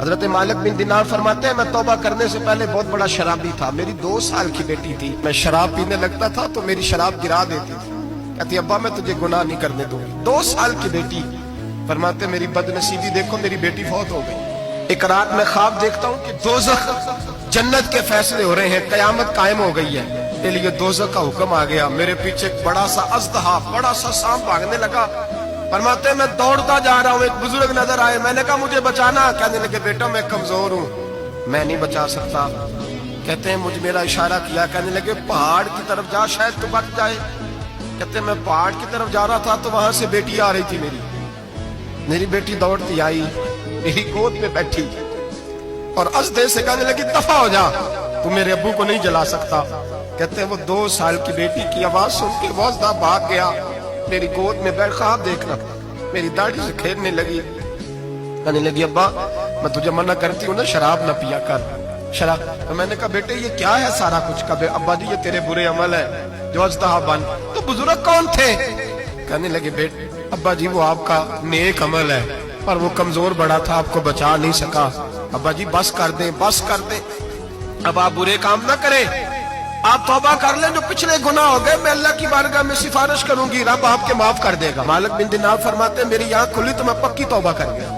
حضرت مالک بن دینار فرماتے ہیں میں توبہ کرنے سے پہلے بہت بڑا شرابی تھا، میری 2 سال کی بیٹی تھی، میں شراب پینے لگتا تھا تو میری شراب گرا دیتی تھی، کہتی ابا میں تجھے گناہ نہیں کرنے دوں گی۔ 2 سال کی بیٹی، فرماتے میری بد نصیبی دیکھو میری بیٹی فوت ہو گئی۔ ایک رات میں خواب دیکھتا ہوں کہ دوزخ جنت کے فیصلے ہو رہے ہیں، قیامت قائم ہو گئی ہے، میرے لیے دوزخ کا حکم آ گیا، میرے پیچھے ایک بڑا سا اژدہا، بڑا سا سانپ بھاگنے لگا۔ فرماتے ہیں میں دوڑتا جا رہا ہوں، ایک بزرگ نظر آئے، میں نے کہا مجھے بچانا، کہنے لگے بیٹا میں کمزور ہوں، میں نہیں بچا سکتا۔ کہتے ہیں مجھ میرا اشارہ کیا، کہنے لگے پہاڑ کی طرف جا شاید تو بچ جائے۔ کہتے ہیں میں پہاڑ کی طرف جا رہا تھا تو وہاں سے بیٹی آ رہی تھی، میری بیٹی دوڑتی آئی، میری گود میں بیٹھی اور ازدے سے کہنے لگی دفع ہو جا، تو میرے ابو کو نہیں جلا سکتا۔ کہتے ہیں وہ 2 سال کی بیٹی کی آواز سن کے وہ ازدہ بھاگ گیا، میری گود میں بیٹھ خواب دیکھنا، میری داڑھی سے کھیلنے لگی، کہنے لگی ابا میں تجھے منع کرتی ہوں نا شراب نہ پیا کر، شراب۔ تو میں نے کہا بیٹے یہ کیا ہے سارا کچھ؟ کہا ابا جی یہ تیرے برے عمل ہے جو ازدہا بن۔ تو بزرگ کون تھے؟ کہنے لگے بیٹے ابا جی وہ آپ کا نیک عمل ہے پر وہ کمزور بڑا تھا، آپ کو بچا نہیں سکا، ابا جی بس کر دیں بس کر دیں، اب آپ برے کام نہ کریں، آپ توبہ کر لیں، جو پچھلے گناہ ہو گئے میں اللہ کی بارگاہ میں سفارش کروں گی، رب آپ کے معاف کر دے گا۔ مالک بن دینار فرماتے ہیں میری آنکھ کھلی تو میں پکی توبہ کر گیا۔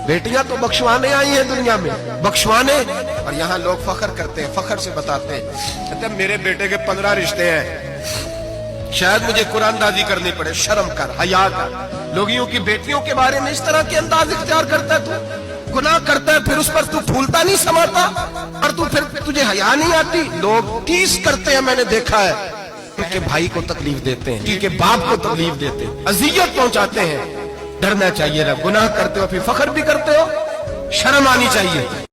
بیٹیاں تو بخشوانے آئی ہیں دنیا میں، بخشوانے، اور یہاں لوگ فخر کرتے ہیں، فخر سے بتاتے ہیں، کہتے ہیں میرے بیٹے کے 15 رشتے ہیں، شاید مجھے قرآن دازی کرنی پڑے، شرم کر، حیا کر، لوگیوں کی بیٹیوں کے بارے میں اس طرح کے انداز اختیار کرتا ہے، تو گناہ کرتا ہے پھر اس پر تو پھولتا نہیں سماتا، اور تو پھر تجھے حیا نہیں آتی۔ لوگ ٹیس کرتے ہیں، میں نے دیکھا ہے، ان کے بھائی کو تکلیف دیتے ہیں، ان کے باپ کو تکلیف دیتے ہیں، اذیت پہنچاتے ہیں۔ ڈرنا چاہیے، گناہ کرتے ہو پھر فخر بھی کرتے ہو، شرم آنی چاہیے۔